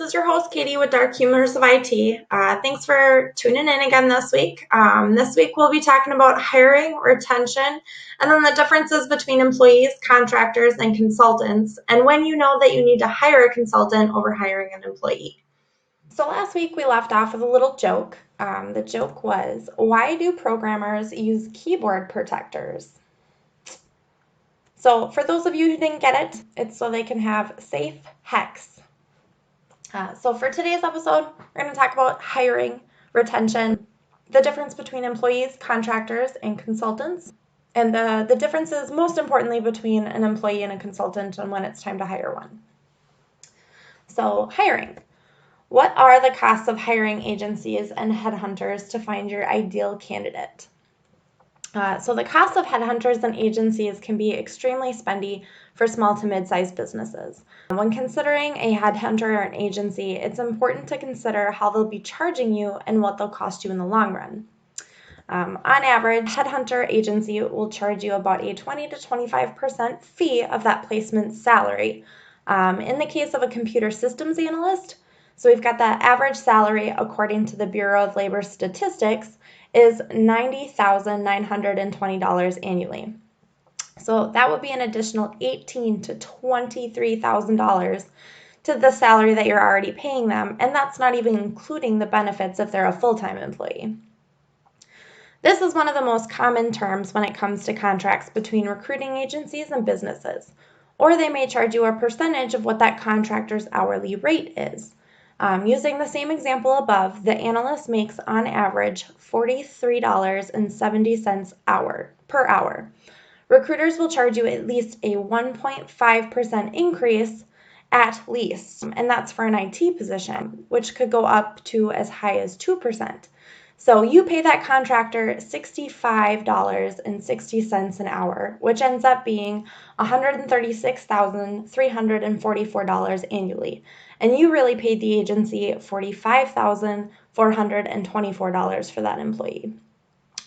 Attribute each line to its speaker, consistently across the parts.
Speaker 1: is your host, Katie, with Dark Humors of IT. Thanks for tuning in again this week. This week, we'll be talking about hiring, retention, and then the differences between employees, contractors, and consultants, and when you know that you need to hire a consultant over hiring an employee. So last week, we left off with a little joke. The joke was, why do programmers use keyboard protectors? So for those of you who didn't get it, it's so they can have safe hex. So for today's episode, we're going to talk about hiring, retention, the difference between employees, contractors, and consultants, and the differences, most importantly, between an employee and a consultant and when it's time to hire one. So hiring. What are the costs of hiring agencies and headhunters to find your ideal candidate? So the cost of headhunters and agencies can be extremely spendy for small to mid-sized businesses. When considering a headhunter or an agency, it's important to consider how they'll be charging you and what they'll cost you in the long run. On average, headhunter agency will charge you about a 20 to 25% fee of that placement salary. In the case of a computer systems analyst, so we've got the average salary according to the Bureau of Labor Statistics is $90,920 annually. So that would be an additional $18,000 to $23,000 to the salary that you're already paying them, and that's not even including the benefits if they're a full-time employee. This is one of the most common terms when it comes to contracts between recruiting agencies and businesses, or they may charge you a percentage of what that contractor's hourly rate is. Using the same example above, the analyst makes on average $43.70 per hour. Recruiters will charge you at least a 1.5% increase at least, and that's for an IT position, which could go up to as high as 2%. So you pay that contractor $65.60 an hour, which ends up being $136,344 annually. And you really paid the agency $45,424 for that employee.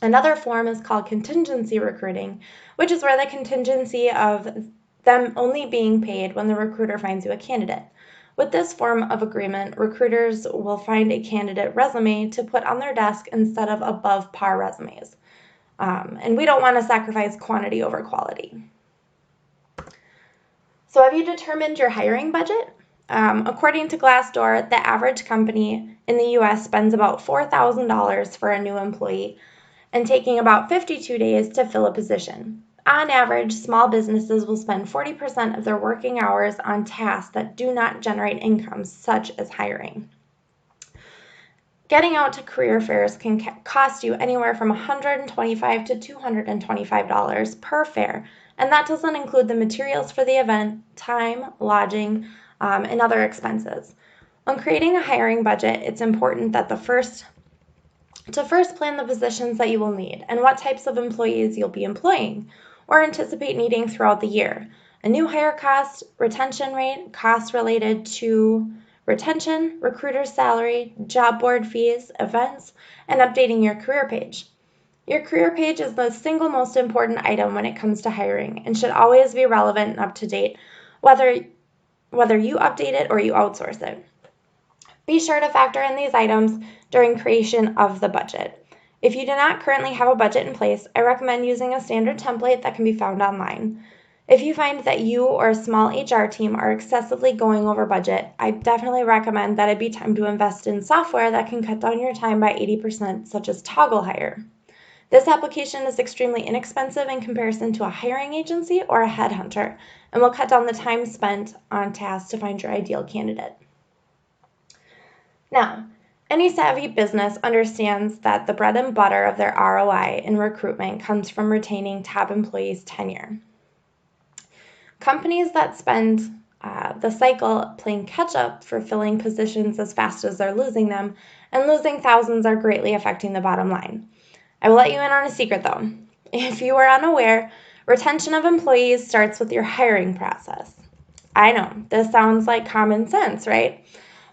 Speaker 1: Another form is called contingency recruiting, which is where the contingency of them only being paid when the recruiter finds you a candidate. With this form of agreement, recruiters will find a candidate resume to put on their desk instead of above par resumes. And we don't want to sacrifice quantity over quality. So have you determined your hiring budget? According to Glassdoor, the average company in the U.S. spends about $4,000 for a new employee and taking about 52 days to fill a position. On average, small businesses will spend 40% of their working hours on tasks that do not generate income, such as hiring. Getting out to career fairs can cost you anywhere from $125 to $225 per fair, and that doesn't include the materials for the event, time, lodging, and other expenses. When creating a hiring budget, it's important that first plan the positions that you will need and what types of employees you'll be employing or anticipate needing throughout the year. A new hire cost, retention rate, costs related to retention, recruiter's salary, job board fees, events, and updating your career page. Your career page is the single most important item when it comes to hiring and should always be relevant and up to date, whether you update it or you outsource it. Be sure to factor in these items during creation of the budget. If you do not currently have a budget in place, I recommend using a standard template that can be found online. If you find that you or a small HR team are excessively going over budget, I definitely recommend that it be time to invest in software that can cut down your time by 80%, such as Toggle Hire. This application is extremely inexpensive in comparison to a hiring agency or a headhunter, and will cut down the time spent on tasks to find your ideal candidate. Now, any savvy business understands that the bread and butter of their ROI in recruitment comes from retaining top employees' tenure. Companies that spend the cycle playing catch-up for filling positions as fast as they're losing them, and losing thousands are greatly affecting the bottom line. I will let you in on a secret though. If you are unaware, retention of employees starts with your hiring process. I know, this sounds like common sense, right?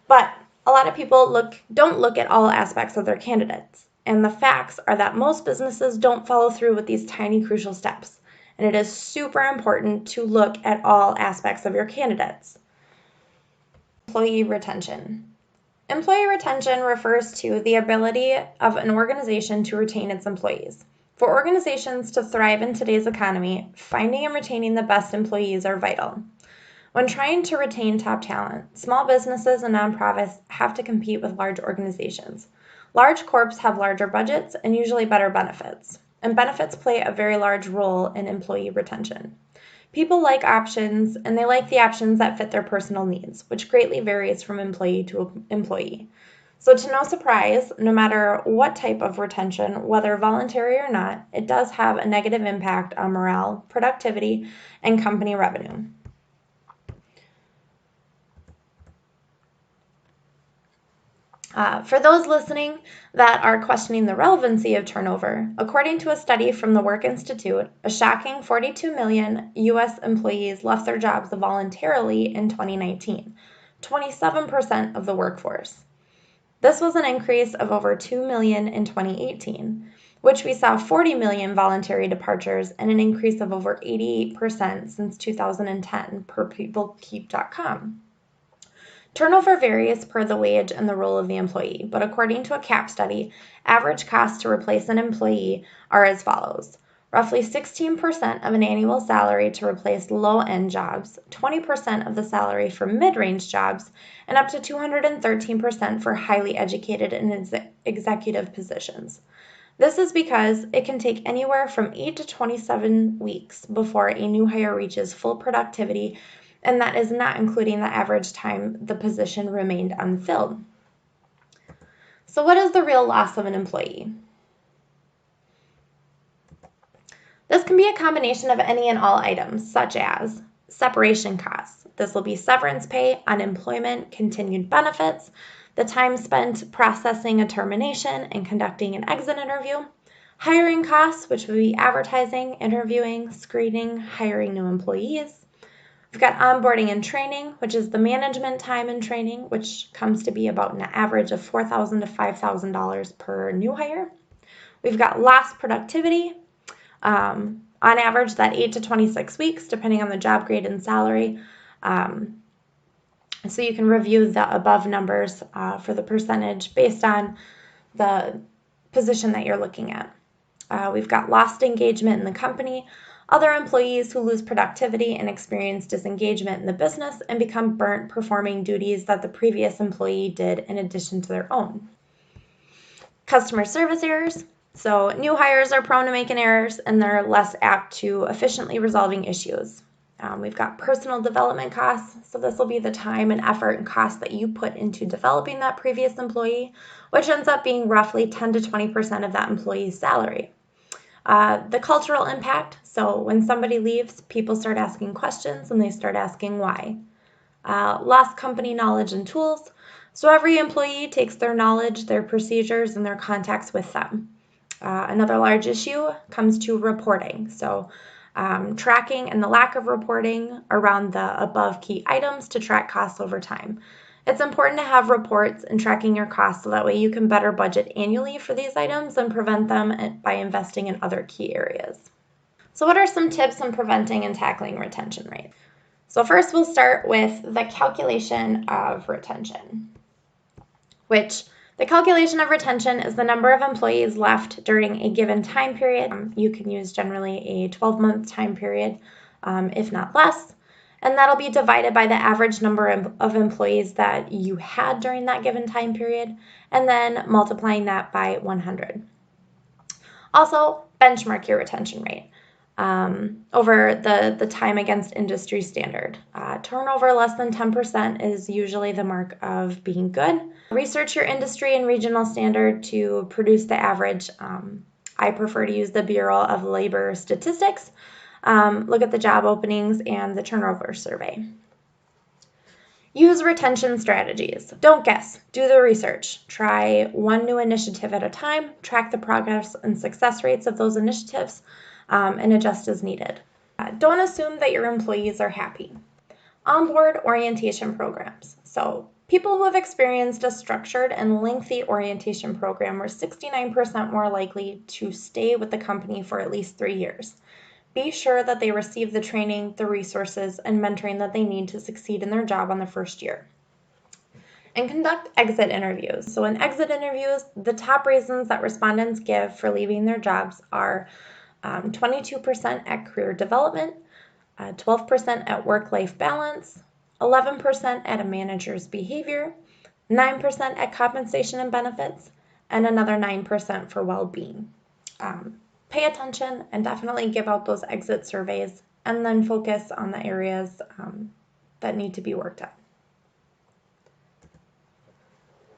Speaker 1: But a lot of people don't look at all aspects of their candidates, and the facts are that most businesses don't follow through with these tiny crucial steps, and it is super important to look at all aspects of your candidates. Employee retention. Employee retention refers to the ability of an organization to retain its employees. For organizations to thrive in today's economy, finding and retaining the best employees are vital. When trying to retain top talent, small businesses and nonprofits have to compete with large organizations. Large corps have larger budgets and usually better benefits, and benefits play a very large role in employee retention. People like options, and they like the options that fit their personal needs, which greatly varies from employee to employee. So, to no surprise, no matter what type of retention, whether voluntary or not, it does have a negative impact on morale, productivity, and company revenue. For those listening that are questioning the relevancy of turnover, according to a study from the Work Institute, a shocking 42 million U.S. employees left their jobs voluntarily in 2019, 27% of the workforce. This was an increase of over 2 million in 2018, which we saw 40 million voluntary departures and an increase of over 88% since 2010 per PeopleKeep.com. Turnover varies per the wage and the role of the employee, but according to a CAP study, average costs to replace an employee are as follows. Roughly 16% of an annual salary to replace low-end jobs, 20% of the salary for mid-range jobs, and up to 213% for highly educated and executive positions. This is because it can take anywhere from 8 to 27 weeks before a new hire reaches full productivity, and that is not including the average time the position remained unfilled. So what is the real loss of an employee? This can be a combination of any and all items, such as separation costs. This will be severance pay, unemployment, continued benefits, the time spent processing a termination and conducting an exit interview, hiring costs, which would be advertising, interviewing, screening, hiring new employees. We've got onboarding and training, which is the management time and training, which comes to be about an average of $4,000 to $5,000 per new hire. We've got lost productivity, on average that 8 to 26 weeks, depending on the job grade and salary. So you can review the above numbers for the percentage based on the position that you're looking at. We've got lost engagement in the company, other employees who lose productivity and experience disengagement in the business and become burnt performing duties that the previous employee did in addition to their own. Customer service errors. So new hires are prone to making errors and they're less apt to efficiently resolving issues. We've got personal development costs. So this will be the time and effort and cost that you put into developing that previous employee, which ends up being roughly 10 to 20% of that employee's salary. The cultural impact. So when somebody leaves, people start asking questions and they start asking why. Lost company knowledge and tools. So every employee takes their knowledge, their procedures, and their contacts with them. Another large issue comes to reporting. So tracking and the lack of reporting around the above key items to track costs over time. It's important to have reports and tracking your costs so that way you can better budget annually for these items and prevent them by investing in other key areas. So what are some tips on preventing and tackling retention rate? So first we'll start with the calculation of retention, which the calculation of retention is the number of employees left during a given time period. You can use generally a 12-month time period, if not less. And that'll be divided by the average number of employees that you had during that given time period, and then multiplying that by 100. Also, benchmark your retention rate over the time against industry standard. Turnover less than 10% is usually the mark of being good. Research your industry and regional standard to produce the average. I prefer to use the Bureau of Labor Statistics. Look at the job openings and the turnover survey. Use retention strategies. Don't guess. Do the research. Try one new initiative at a time. Track the progress and success rates of those initiatives and adjust as needed. Don't assume that your employees are happy. Onboard orientation programs. So people who have experienced a structured and lengthy orientation program were 69% more likely to stay with the company for at least 3 years. Be sure that they receive the training, the resources, and mentoring that they need to succeed in their job on the first year. And conduct exit interviews. So in exit interviews, the top reasons that respondents give for leaving their jobs are 22% at career development, 12% at work-life balance, 11% at a manager's behavior, 9% at compensation and benefits, and another 9% for well-being. Pay attention and definitely give out those exit surveys, and then focus on the areas that need to be worked on.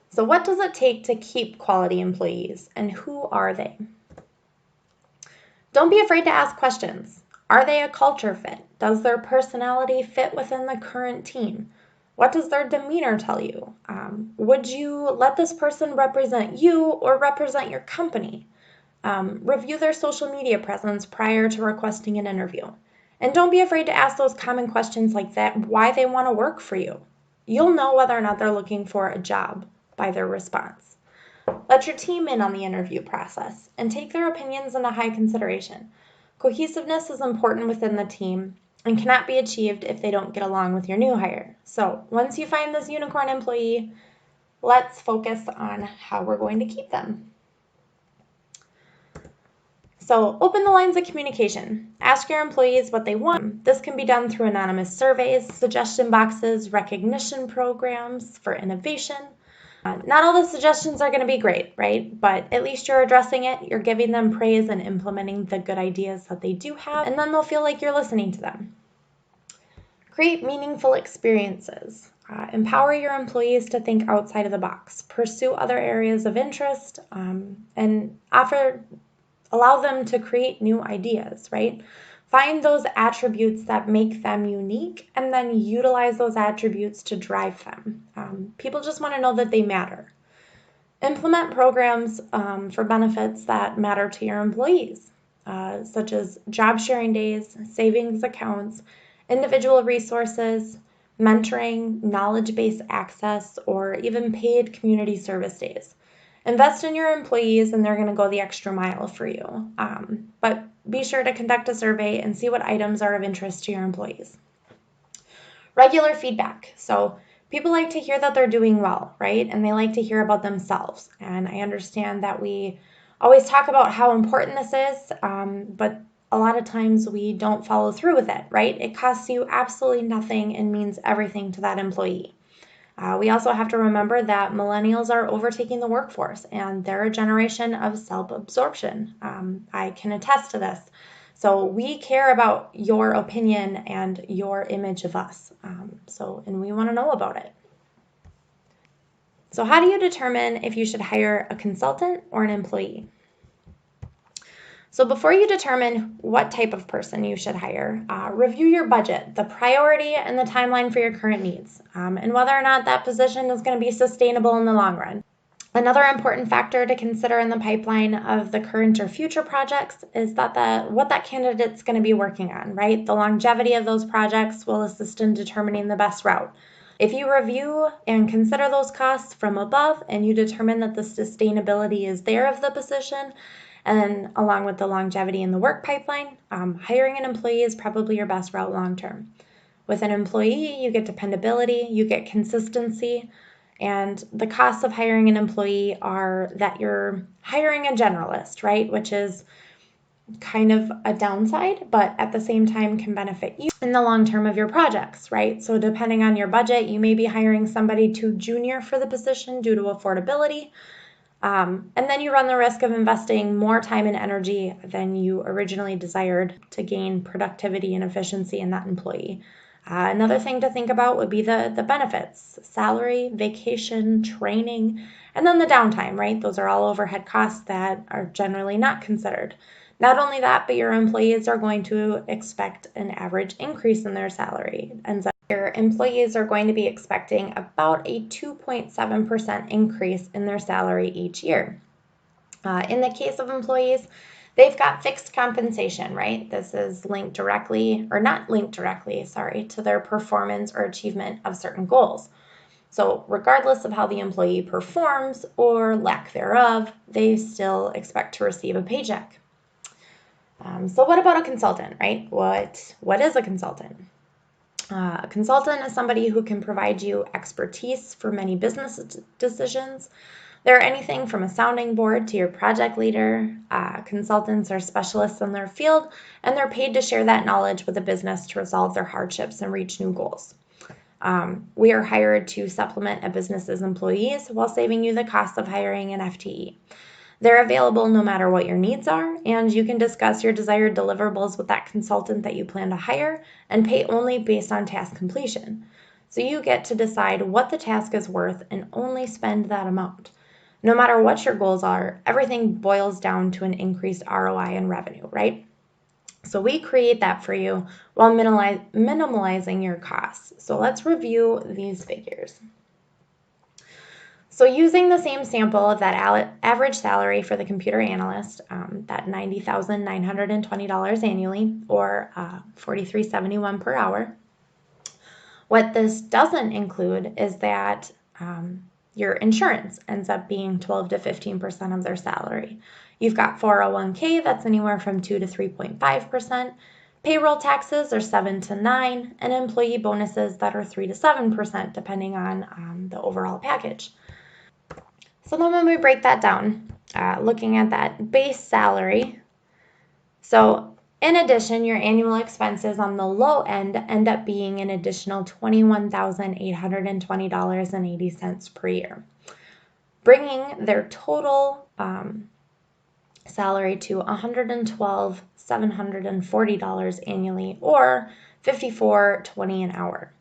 Speaker 1: So what does it take to keep quality employees, and who are they? Don't be afraid to ask questions. Are they a culture fit? Does their personality fit within the current team? What does their demeanor tell you? Would you let this person represent you or represent your company? Review their social media presence prior to requesting an interview. And don't be afraid to ask those common questions like that, why they want to work for you. You'll know whether or not they're looking for a job by their response. Let your team in on the interview process and take their opinions into high consideration. Cohesiveness is important within the team and cannot be achieved if they don't get along with your new hire. So once you find this unicorn employee, let's focus on how we're going to keep them. So open the lines of communication. Ask your employees what they want. This can be done through anonymous surveys, suggestion boxes, recognition programs for innovation. Not all the suggestions are going to be great, right? But at least you're addressing it, you're giving them praise and implementing the good ideas that they do have, and then they'll feel like you're listening to them. Create meaningful experiences. Empower your employees to think outside of the box. Pursue other areas of interest, and allow them to create new ideas, right? Find those attributes that make them unique and then utilize those attributes to drive them. People just want to know that they matter. Implement programs for benefits that matter to your employees, such as job sharing days, savings accounts, individual resources, mentoring, knowledge-based access, or even paid community service days. Invest in your employees and they're going to go the extra mile for you. But be sure to conduct a survey and see what items are of interest to your employees. Regular feedback. So people like to hear that they're doing well, right? And they like to hear about themselves. And I understand that we always talk about how important this is, but a lot of times we don't follow through with it, right? It costs you absolutely nothing and means everything to that employee. We also have to remember that millennials are overtaking the workforce and they're a generation of self-absorption. I can attest to this. So we care about your opinion and your image of us. And we want to know about it. So how do you determine if you should hire a consultant or an employee? So before you determine what type of person you should hire, review your budget, the priority, and the timeline for your current needs, and whether or not that position is going to be sustainable in the long run. Another important factor to consider in the pipeline of the current or future projects is that what that candidate's going to be working on, right? The longevity of those projects will assist in determining the best route. If you review and consider those costs from above and you determine that the sustainability is there of the position, and along with the longevity in the work pipeline, hiring an employee is probably your best route long term. With an employee, you get dependability, you get consistency, and the costs of hiring an employee are that you're hiring a generalist, right? Which is kind of a downside, but at the same time can benefit you in the long term of your projects, right? So depending on your budget, you may be hiring somebody too junior for the position due to affordability. And then you run the risk of investing more time and energy than you originally desired to gain productivity and efficiency in that employee. Another thing to think about would be the benefits, salary, vacation, training, and then the downtime, right? Those are all overhead costs that are generally not considered. Not only that, but your employees are going to expect an average increase in their salary. And so your employees are going to be expecting about a 2.7% increase in their salary each year. In the case of employees, they've got fixed compensation, right? This is linked directly, or not linked directly, to their performance or achievement of certain goals. So regardless of how the employee performs or lack thereof, they still expect to receive a paycheck. So what about a consultant, right? What is a consultant? A consultant is somebody who can provide you expertise for many business decisions. They're anything from a sounding board to your project leader. Consultants are specialists in their field, and they're paid to share that knowledge with the business to resolve their hardships and reach new goals. We are hired to supplement a business's employees while saving you the cost of hiring an FTE. They're available no matter what your needs are, and you can discuss your desired deliverables with that consultant that you plan to hire and pay only based on task completion. So you get to decide what the task is worth and only spend that amount. No matter what your goals are, everything boils down to an increased ROI and revenue, right? So we create that for you while minimalizing your costs. So let's review these figures. So using the same sample of that average salary for the computer analyst, that $90,920 annually, or $43.71 per hour, what this doesn't include is that your insurance ends up being 12 to 15% of their salary. You've got 401k, that's anywhere from 2 to 3.5%. Payroll taxes are 7 to 9, and employee bonuses that are 3 to 7%, depending on the overall package. So then when we break that down, looking at that base salary, so in addition, your annual expenses on the low end up being an additional $21,820.80 per year, bringing their total salary to $112,740 annually, or $54.20 an hour.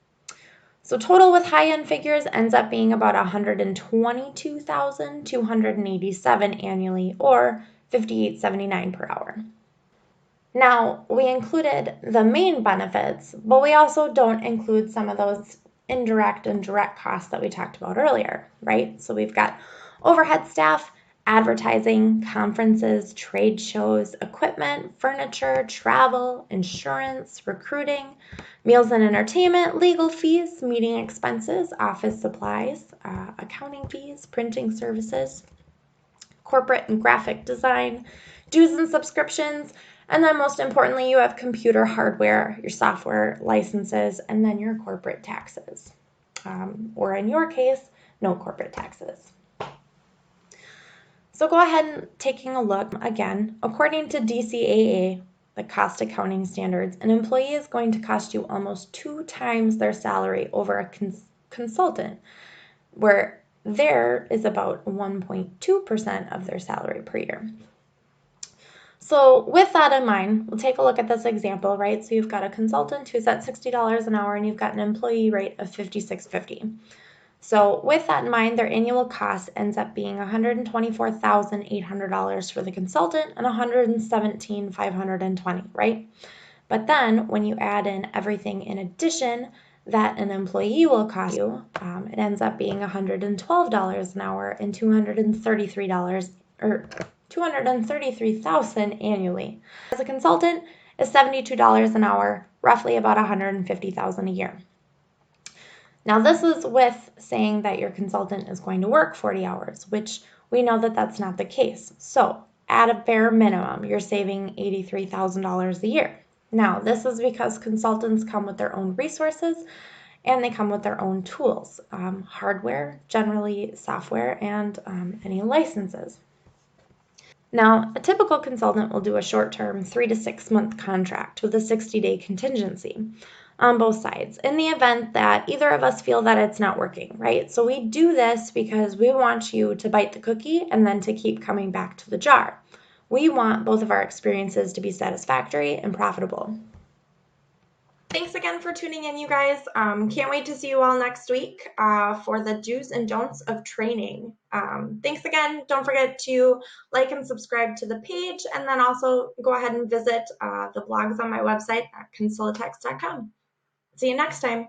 Speaker 1: So total with high-end figures ends up being about $122,287 annually, or $58.79 per hour. Now, we included the main benefits, but we also don't include some of those indirect and direct costs that we talked about earlier, right? So we've got overhead staff, advertising, conferences, trade shows, equipment, furniture, travel, insurance, recruiting, meals and entertainment, legal fees, meeting expenses, office supplies, accounting fees, printing services, corporate and graphic design, dues and subscriptions, and then most importantly, you have computer hardware, your software licenses, and then your corporate taxes. Or in your case, no corporate taxes. So go ahead and taking a look again. According to DCAA, the cost accounting standards, an employee is going to cost you almost 2 times their salary over a consultant, where there is about 1.2% of their salary per year. So with that in mind, we'll take a look at this example, right? So you've got a consultant who's at $60 an hour, and you've got an employee rate of $56.50. So with that in mind, their annual cost ends up being $124,800 for the consultant and $117,520, right? But then when you add in everything in addition that an employee will cost you, it ends up being $112 an hour and $233,000 annually. As a consultant, is $72 an hour, roughly about $150,000 a year. Now, this is with saying that your consultant is going to work 40 hours, which we know that that's not the case. So, at a bare minimum, you're saving $83,000 a year. Now, this is because consultants come with their own resources and they come with their own tools, hardware, generally software, and any licenses. Now, a typical consultant will do a short-term 3 to 6 month contract with a 60-day contingency on both sides in the event that either of us feel that it's not working, right? So we do this because we want you to bite the cookie and then to keep coming back to the jar. We want both of our experiences to be satisfactory and profitable. Thanks again for tuning in, you guys. Can't wait to see you all next week for the do's and don'ts of training. Thanks again. Don't forget to like and subscribe to the page, and then also go ahead and visit the blogs on my website at consultex.com. See you next time.